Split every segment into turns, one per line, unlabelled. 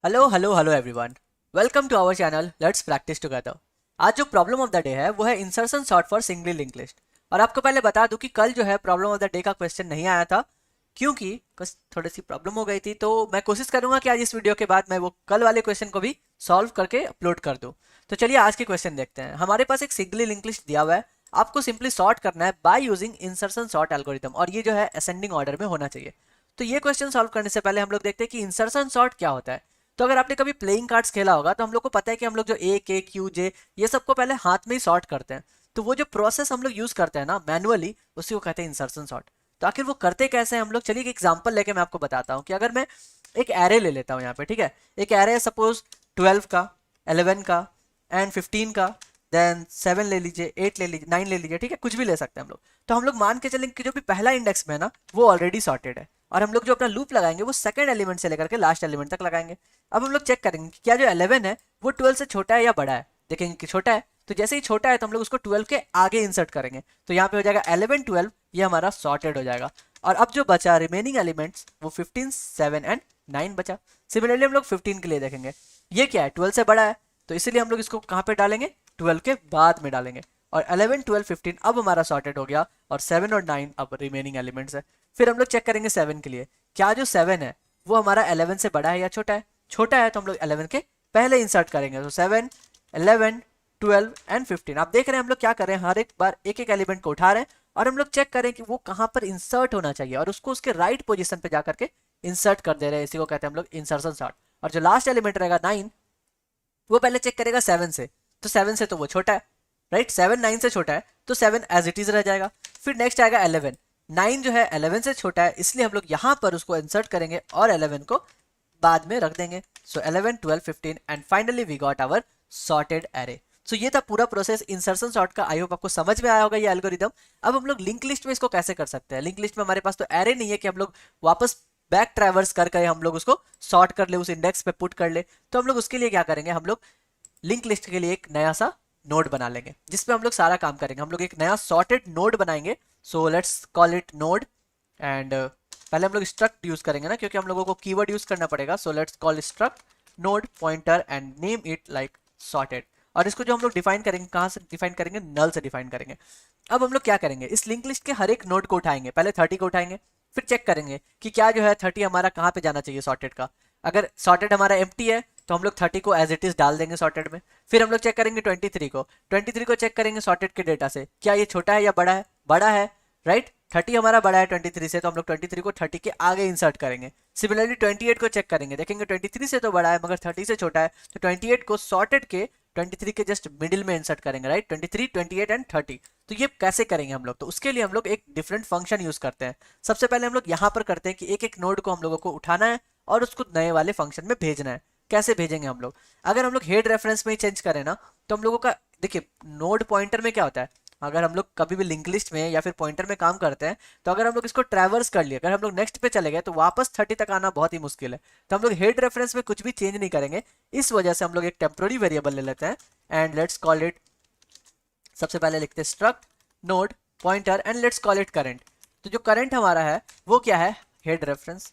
Hello hello hello everyone. Welcome to our channel let's practice together. आज जो problem of the day है वो है insertion sort for single linked list. और आपको पहले बता दूं कि कल जो है प्रॉब्लम ऑफ द डे का क्वेश्चन नहीं आया था, क्योंकि बस थोड़ी सी प्रॉब्लम हो गई थी। तो मैं कोशिश करूंगा कि आज इस वीडियो के बाद मैं वो कल वाले क्वेश्चन को भी सॉल्व करके अपलोड कर दूं। तो चलिए आज के क्वेश्चन देखते हैं। हमारे पास एक सिंगल लिंक्ड लिस्ट दिया हुआ है, आपको सिंपली सॉर्ट करना है by using insertion sort algorithm, और ये जो है असेंडिंग ऑर्डर में होना चाहिए। तो ये क्वेश्चन सॉल्व करने से पहले हम लोग देखते हैं कि इंसर्शन सॉर्ट क्या होता है। तो अगर आपने कभी प्लेइंग कार्ड्स खेला होगा तो हम लोग को पता है कि हम लोग जो ए के क्यू जे ये सबको पहले हाथ में ही सॉर्ट करते हैं। तो वो जो प्रोसेस हम लोग यूज करते हैं ना मैनुअली, उसी को कहते हैं इंसर्शन सॉर्ट। तो आखिर वो करते कैसे हैं हम लोग, चलिए एक एग्जांपल लेके मैं आपको बताता हूँ कि अगर मैं एक एरे ले लेता हूँ यहाँ पे, ठीक है। एक एरे है सपोज 12 का, 11 का एंड 15 का, देन 7 ले लीजिए, 8 ले लीजिए, 9 ले लीजिए, ठीक है, कुछ भी ले सकते हैं हम लोग। तो हम लोग मान के चलेंगे कि जो भी पहला इंडेक्स में है ना वो ऑलरेडी सॉर्टेड है, और हम लोग जो अपना लूप लगाएंगे वो सेकंड एलिमेंट से लेकर के लास्ट एलिमेंट तक लगाएंगे। अब हम लोग चेक करेंगे कि क्या जो 11 है वो 12 से छोटा है या बड़ा है। देखेंगे कि छोटा है, तो जैसे ही छोटा है तो हम लोग उसको 12 के आगे इंसर्ट करेंगे। तो यहाँ पे हो जाएगा 11 12, ये हमारा सॉर्टेड हो जाएगा। और अब जो बचा रिमेनिंग एलिमेंट्स वो 15 7 एंड 9 बचा। सिमिलरली हम लोग 15 के लिए देखेंगे, ये क्या है 12 से बड़ा है, तो इसीलिए हम लोग इसको कहाँ पे डालेंगे, 12 के बाद में डालेंगे। और 11 12 15 अब हमारा सॉर्टेड हो गया, और 7 और 9 अब रिमेनिंग एलिमेंट्स है। फिर हम लोग चेक करेंगे 7 के लिए, क्या जो 7 है वो हमारा 11 से बड़ा है या छोटा है। छोटा है तो हम लोग 11 के पहले इंसर्ट करेंगे। तो 7 11 12 एंड 15, आप देख रहे हैं हम लोग क्या कर रहे हैं, हर एक बार एक एक एलिमेंट को उठा रहे हैं और हम लोग चेक करें कि वो कहाँ पर इंसर्ट होना चाहिए, और उसको उसके राइट पोजीशन पे जाकर के इंसर्ट कर दे रहे हैं। इसी को कहते हैं हम लोग इंसर्शन सॉर्ट। और जो लास्ट एलिमेंट रहेगा 9, वो पहले चेक करेगा 7 से, तो 7 से तो वो छोटा है, राइट। 7 9 से छोटा है तो 7 एज इट इज रह जाएगा। फिर नेक्स्ट आएगा 11, 9 जो है 11 से छोटा है, इसलिए हम लोग यहाँ पर उसको इंसर्ट करेंगे और 11 को बाद में रख देंगे। So 11 12 15 and finally we got our sorted array. So ये था पूरा प्रोसेस इंसर्शन सॉर्ट का। आई होप आपको समझ में आया होगा ये एल्गोरिदम। अब हम लोग लिंक लिस्ट में इसको कैसे कर सकते हैं। लिंक लिस्ट में हमारे पास तो एरे नहीं है कि हम लोग वापस बैक ट्रैवर्स करके हम लोग उसको सॉर्ट कर ले, उस इंडेक्स पे पुट कर ले। तो हम लोग उसके लिए क्या करेंगे, हम लोग लिंक लिस्ट के लिए एक नया सा नोड बना लेंगे जिसपे हम लोग सारा काम करेंगे। हम लोग एक नया सॉर्टेड नोड बनाएंगे। So let's call it node. And पहले हम लोग स्ट्रक्ट यूज करेंगे ना, क्योंकि हम लोगों को कीवर्ड यूज करना पड़ेगा। So let's call struct node pointer and name it like sorted. और इसको जो हम लोग डिफाइन करेंगे, कहाँ से डिफाइन करेंगे, नल से डिफाइन करेंगे। अब हम लोग क्या करेंगे, इस लिंक लिस्ट के हर एक नोड को उठाएंगे, पहले 30 को उठाएंगे, फिर चेक करेंगे कि क्या जो है 30 हमारा कहाँ पे जाना चाहिए सॉर्टेड का। अगर सॉर्टेड हमारा एम्प्टी है तो हम लोग 30 को एज इट इज डाल देंगे सॉर्टेड में। फिर हम लोग चेक करेंगे 23 को चेक करेंगे सॉर्टेड के डेटा से, क्या ये छोटा है या बड़ा है, बड़ा है, राइट। 30 हमारा बड़ा है 23 से, तो हम लोग 23 को 30 के आगे इंसर्ट करेंगे। सिमिलरली 28 को चेक करेंगे, देखेंगे 23 से तो बड़ा है मगर 30 से छोटा है, तो 28 को सॉर्टेड के 23 के जस्ट मिडिल में इंसर्ट करेंगे, राइट। 23 28 एंड 30। तो ये कैसे करेंगे हम लोग, तो उसके लिए हम लोग एक डिफरेंट फंक्शन यूज करते हैं। सबसे पहले हम लोग यहाँ पर करते हैं कि एक एक नोड को हम लोगों को उठाना है और उसको नए वाले फंक्शन में भेजना है। कैसे भेजेंगे हम लोग, अगर हम लोग हेड रेफरेंस में ही चेंज करें ना, तो हम लोगों का देखिए नोड पॉइंटर में क्या होता है, अगर हम लोग कभी भी लिंक लिस्ट में या फिर पॉइंटर में काम करते हैं, तो अगर हम लोग इसको ट्रैवर्स कर लिए, अगर हम लोग नेक्स्ट पे चले गए तो वापस 30 तक आना बहुत ही मुश्किल है। तो हम लोग हेड रेफरेंस में कुछ भी चेंज नहीं करेंगे। इस वजह से हम लोग एक टेम्पोररी वेरिएबल ले लेते हैं एंड लेट्स कॉल इट, सबसे पहले लिखते हैं struct node pointer and let's call it current. तो जो करंट हमारा है वो क्या है, हेड रेफरेंस,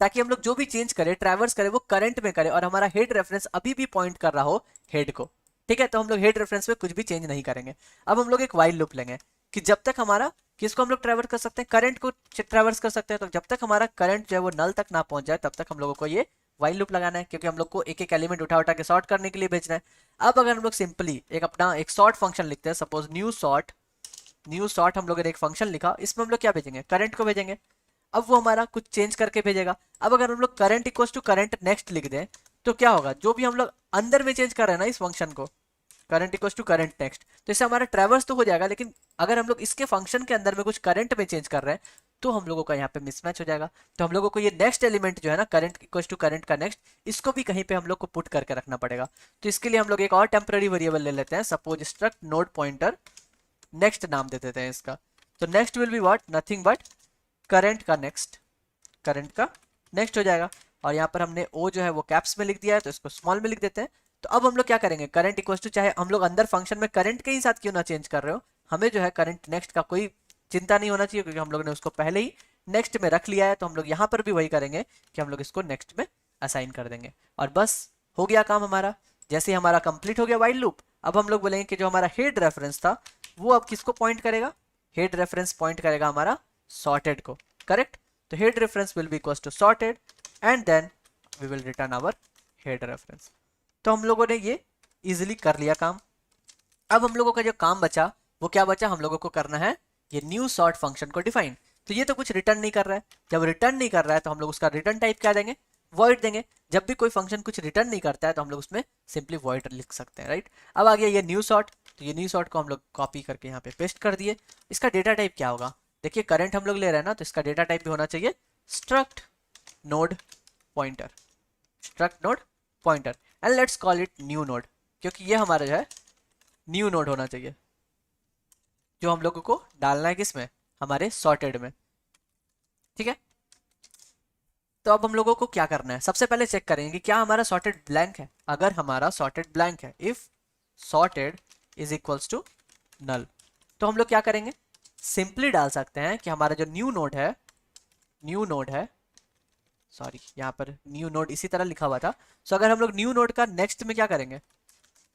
ताकि हम लोग जो भी चेंज करें ट्रैवर्स करें वो करंट में करें और हमारा हेड रेफरेंस अभी भी पॉइंट कर रहा हो हेड को, ठीक है। तो हम लोग हेड रेफरेंस में कुछ भी चेंज नहीं करेंगे। अब हम लोग एक वाइल लूप लेंगे कि जब तक हमारा, किसको हम लोग ट्रैवर्स कर सकते हैं, करंट को ट्रैवर्स कर सकते हैं। तो जब तक हमारा करंट जो है वो नल तक ना पहुंच जाए तब तक हम लोगों को ये वाइल लूप लगाना है, क्योंकि हम लोग को एक एक एलिमेंट उठा उठा के सॉर्ट करने के लिए भेजना है। अब अगर हम लोग सिंपली एक अपना एक सॉर्ट फंक्शन लिखते हैं, सपोज न्यू सॉर्ट हम लोगों ने एक फंक्शन लिखा, इसमें हम लोग क्या भेजेंगे, करंट को भेजेंगे। अब वो हमारा कुछ चेंज करके भेजेगा। अब अगर हम लोग current equals to current next लिख दें, तो क्या होगा, जो भी हम लोग अंदर में चेंज कर रहे हैं ना इस फंक्शन को, current equals to current next, तो इससे हमारा ट्रैवर्स तो हो जाएगा, लेकिन अगर हम लोग इसके फंक्शन के अंदर में कुछ करंट में चेंज कर रहे हैं तो हम लोगों का यहाँ पे मिसमैच हो जाएगा। तो हम लोगों को ये नेक्स्ट एलिमेंट जो है ना, करंट इक्वल्स टू करंट का नेक्स्ट, इसको भी कहीं पे हम लोग को पुट करके रखना पड़ेगा। तो इसके लिए हम लोग एक और टेम्पररी वेरिएबल ले लेते हैं, suppose struct node pointer next नाम दे देते हैं इसका। तो next will be what, nothing but current का नेक्स्ट, करंट का नेक्स्ट हो जाएगा। और यहाँ पर हमने ओ जो है वो कैप्स में लिख दिया है, तो इसको स्मॉल में लिख देते हैं। तो अब हम लोग क्या करेंगे, करंट इक्वल टू, चाहे हम लोग अंदर फंक्शन में करंट के ही साथ क्यों ना चेंज कर रहे हो, हमें जो है करंट नेक्स्ट का कोई चिंता नहीं होना चाहिए, क्योंकि हम लोग ने उसको पहले ही नेक्स्ट में रख लिया है। तो हम लोग यहाँ पर भी वही करेंगे कि हम लोग इसको नेक्स्ट में असाइन कर देंगे और बस हो गया काम हमारा। जैसे ही हमारा कंप्लीट हो गया वाइल लूप, अब हम लोग बोलेंगे कि जो हमारा हेड रेफरेंस था वो अब किसको पॉइंट करेगा, हेड रेफरेंस पॉइंट करेगा हमारा सॉर्टेड को, करेक्ट। तो head reference will be equal to sorted and then we will return our head reference. तो हम लोगों ने ये इजिली कर लिया काम। अब हम लोगों का जो काम बचा वो क्या बचा, हम लोगों को करना है ये न्यू सॉर्ट फंक्शन को डिफाइन। तो ये तो कुछ रिटर्न नहीं कर रहा है, जब रिटर्न नहीं कर रहा है तो हम लोग उसका रिटर्न टाइप क्या देंगे, वॉइड देंगे। जब भी कोई फंक्शन कुछ रिटर्न नहीं करता है तो हम लोग उसमें सिंपली वॉइड लिख सकते हैं, राइट। अब आ गया ये न्यू सॉर्ट, तो ये न्यू सॉर्ट को हम लोग कॉपी करके यहाँ पे पेस्ट कर दिए। इसका डेटा टाइप क्या होगा, देखिए करंट हम लोग ले रहे हैं ना, तो इसका डेटा टाइप भी होना चाहिए struct node pointer, struct node pointer and let's call it new node, क्योंकि ये हमारा जो है न्यू नोड होना चाहिए जो हम लोगों को डालना है किसमें, हमारे सॉर्टेड में, ठीक है। तो अब हम लोगों को क्या करना है, सबसे पहले चेक करेंगे कि क्या हमारा सॉर्टेड ब्लैंक है। अगर हमारा सॉर्टेड ब्लैंक है, if sorted is equals to null, तो हम लोग क्या करेंगे, सिंपली डाल सकते हैं कि हमारा जो न्यू नोड है, सॉरी यहाँ पर न्यू नोड इसी तरह लिखा हुआ था। सो अगर हम लोग न्यू नोड का नेक्स्ट में क्या करेंगे,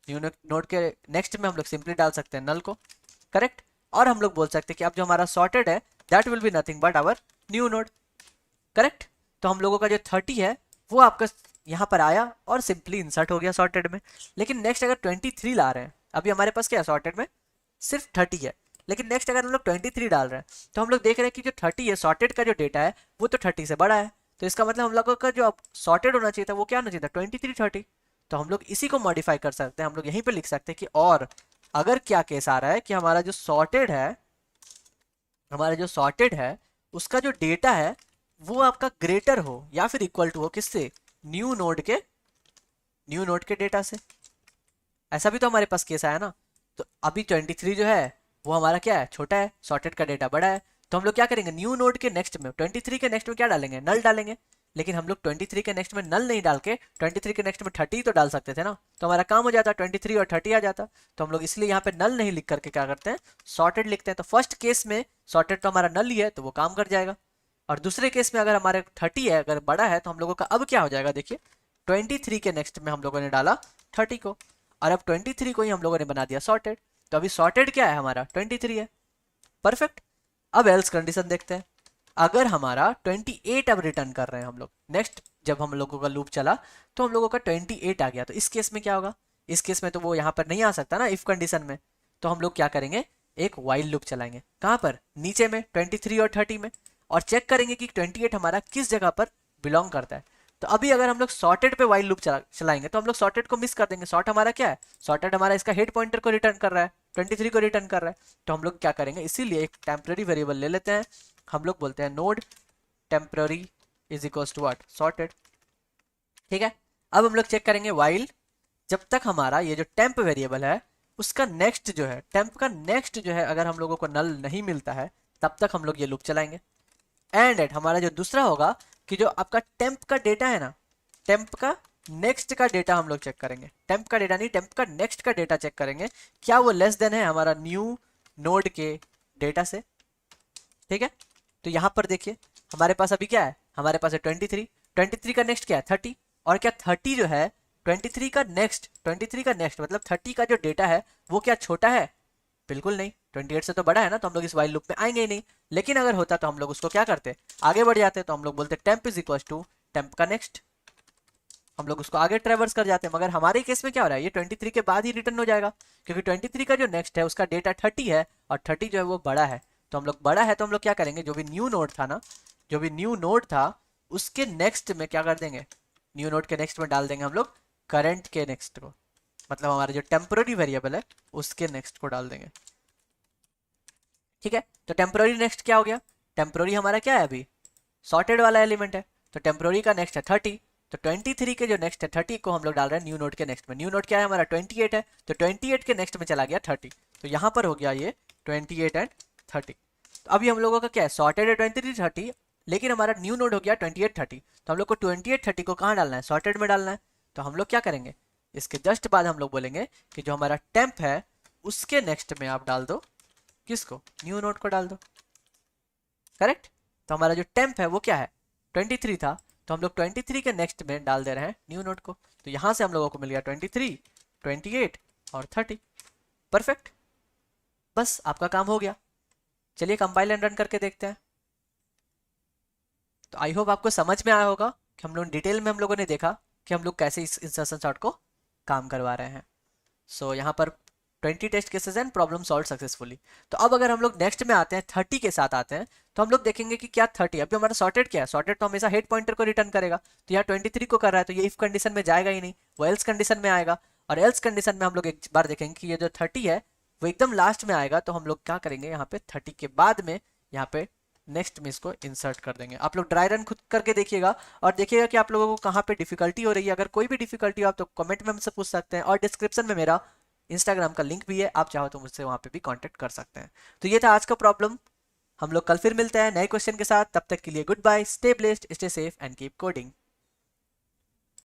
न्यू नोड के नेक्स्ट में हम लोग सिंपली डाल सकते हैं नल को, करेक्ट। और हम लोग बोल सकते हैं कि अब जो हमारा सॉर्टेड है that will be nothing but our new node, correct. तो हम लोगों का जो 30 है वो आपका यहाँ पर आया और सिंपली इंसर्ट हो गया सॉर्टेड में। लेकिन नेक्स्ट अगर 23 ला रहे हैं, अभी हमारे पास क्या है सॉर्टेड में सिर्फ 30 है, लेकिन नेक्स्ट अगर हम लोग 23 डाल रहे हैं तो हम लोग देख रहे हैं कि जो 30 है सॉर्टेड का जो डेटा है वो तो 30 से बड़ा है। तो इसका मतलब हम लोगों का जो अब सॉर्टेड होना चाहिए था वो क्या होना चाहिए था 23 30। तो हम लोग इसी को मॉडिफाई कर सकते हैं, हम लोग यहीं पे लिख सकते हैं कि और अगर क्या केस आ रहा है कि हमारा जो सॉर्टेड है उसका जो डेटा है वो आपका ग्रेटर हो या फिर इक्वल टू हो किससे, न्यू नोड के डेटा से। ऐसा भी तो हमारे पास केस आया ना। तो अभी 23 जो है वो हमारा क्या है, छोटा है, सॉर्टेड का डेटा बड़ा है। तो हम लोग क्या करेंगे, न्यू नोड के नेक्स्ट में 23 के नेक्स्ट में क्या डालेंगे, नल डालेंगे। लेकिन हम लोग 23 के नेक्स्ट में नल नहीं डाल के 23 के नेक्स्ट में 30 तो डाल सकते थे ना, तो हमारा काम हो जाता, 23 और 30 आ जाता। तो हम लोग इसलिए यहाँ पे नल नहीं लिख करके क्या करते हैं, सॉर्टेड लिखते हैं। तो फर्स्ट केस में सॉर्टेड तो हमारा नल ही है तो वो काम कर जाएगा। और दूसरे केस में अगर हमारे 30 है, अगर बड़ा है, तो हम लोगों का अब क्या हो जाएगा, देखिए 23 के नेक्स्ट में हम लोगों ने डाला 30 को, और अब 23 को ही हम लोगों ने बना दिया सॉर्टेड। तो अभी सॉर्टेड क्या है हमारा 23 है, परफेक्ट। अब एल्स कंडीशन देखते हैं, अगर हमारा 28 अब रिटर्न कर रहे हैं हम लोग, नेक्स्ट जब हम लोगों का लूप चला तो हम लोगों का 28 आ गया, तो इस केस में क्या होगा, इस केस में तो वो यहाँ पर नहीं आ सकता ना इफ कंडीशन में। तो हम लोग क्या करेंगे, एक वाइल लूप चलाएंगे, कहाँ पर, नीचे में 23 और 30 में, और चेक करेंगे कि 28 हमारा किस जगह पर बिलोंग करता है। तो अभी अगर हम लोग सॉर्टेड पे वाइल लूप चलाएंगे तो हम लोग सॉर्टेड को मिस कर देंगे। सॉर्ट हमारा क्या है, सॉर्टेड हमारा इसका हेड पॉइंटर को रिटर्न कर रहा है, 23 को रिटर्न कर रहा है। तो हम लोग क्या करेंगे, इसीलिए एक टेम्पररी वेरिएबल ले लेते हैं, हम लोग बोलते हैं node temporary is equals to what, sorted, ठीक है। अब हम लोग चेक करेंगे वाइल, जब तक हमारा ये जो टेम्प वेरिएबल है उसका नेक्स्ट जो है, टेम्प का नेक्स्ट जो है, अगर हम लोगों को नल नहीं मिलता है तब तक हम लोग ये लूप चलाएंगे। एंड एट हमारा जो दूसरा होगा कि जो आपका टेम्प का डेटा है ना, टेम्प का नेक्स्ट का डेटा हम लोग चेक करेंगे, टेम्प का डेटा नहीं, टेम्प का नेक्स्ट का डेटा चेक करेंगे, क्या वो लेस देन है हमारा न्यू नोड के डेटा से, ठीक है। तो यहाँ पर देखिए हमारे पास अभी क्या है, हमारे पास है 23 का नेक्स्ट क्या है 30, और क्या 30 जो है 23 का नेक्स्ट मतलब 30 का जो डेटा है वो क्या छोटा है, बिल्कुल नहीं, 28 से तो बड़ा है ना, तो हम लोग इस वाइल लूप में आएंगे ही नहीं। लेकिन अगर होता तो हम लोग उसको क्या करते, आगे बढ़ जाते, तो हम लोग बोलते temp is equal to temp का नेक्स्ट, हम लोग उसको आगे ट्रेवर्स कर जाते हैं। मगर हमारे केस में क्या हो रहा है, ये 23 के बाद ही रिटर्न हो जाएगा, क्योंकि 23 का जो नेक्स्ट है उसका डेटा 30 है और 30 जो है वो बड़ा है। तो हम लोग बड़ा है तो हम लोग क्या करेंगे, जो भी न्यू नोड था उसके नेक्स्ट में क्या कर देंगे, न्यू नोड के नेक्स्ट में डाल देंगे हम लोग करंट के नेक्स्ट को, मतलब हमारा जो टेम्पररी वेरिएबल है उसके नेक्स्ट को डाल देंगे, ठीक है। तो टेम्पररी नेक्स्ट क्या हो गया, टेम्पररी हमारा क्या है अभी सॉर्टेड वाला एलिमेंट है, तो टेम्पररी का नेक्स्ट है 30, तो 23 के जो नेक्स्ट है 30 को हम लोग डाल रहे हैं न्यू नोड के नेक्स्ट में। न्यू नोड क्या है हमारा 28 है, तो 28 के नेक्स्ट में चला गया 30, तो यहाँ पर हो गया ये 28 एंड 30। तो अभी हम लोगों का क्या है, सॉर्टेड है 23 30, लेकिन हमारा न्यू नोड हो गया 28 30, तो हम लोग को 28 30 को कहाँ डालना है, सॉर्टेड में डालना है। तो हम लोग क्या करेंगे, इसके जस्ट बाद हम लोग बोलेंगे कि जो हमारा टेम्प है उसके नेक्स्ट में आप डाल दो किसको, न्यू नोड को डाल दो, करेक्ट। तो हमारा जो टेम्प है वो क्या है 23 था, तो हम लोग 23 के नेक्स्ट में डाल दे रहे हैं न्यू नोड को। तो यहाँ से हम लोगों को मिल गया 23, 28 और 30। परफेक्ट, बस आपका काम हो गया। चलिए कंपाइल एंड रन करके देखते हैं। तो आई होप आपको समझ में आया होगा कि हम लोग डिटेल में हम लोगों ने देखा कि हम लोग कैसे इस इंसर्शन सॉर्ट को काम करवा रहे हैं। सो यहाँ पर 20 test cases and problem solve successfully. तो अब अगर हम लोग नेक्स्ट में आते हैं 30 के साथ आते हैं, तो हम लोग देखेंगे कि क्या 30 अभी हमारा सॉर्टेड क्या है। सॉर्टेड तो हमेशा हेड पॉइंटर को रिटर्न करेगा। तो यहाँ 23 को कर रहा है, तो ये इफ कंडीशन में जाएगा ही नहीं, वो एल्स कंडीशन में आएगा। और एल्स कंडीशन में हम लोग एक बार देखेंगे कि ये जो 30 है वो एकदम लास्ट में आएगा। तो हम लोग क्या करेंगे, यहाँ पे 30 के बाद में यहाँ पे नेक्स्ट में इसको इंसर्ट कर देंगे। आप लोग ड्राई रन खुद करके देखिएगा और देखिएगा कि आप लोगों को कहाँ पे डिफिकल्टी हो रही है। अगर कोई भी डिफिकल्टी हो आप तो कमेंट में हमसे पूछ सकते हैं, और डिस्क्रिप्शन में मेरा इंस्टाग्राम का लिंक भी है, आप चाहो तो मुझसे वहाँ पे भी कांटेक्ट कर सकते हैं। तो ये था आज का प्रॉब्लम। हम लोग कल फिर मिलते हैं नए क्वेश्चन के साथ। तब तक के लिए good bye, stay blessed, stay safe and keep coding.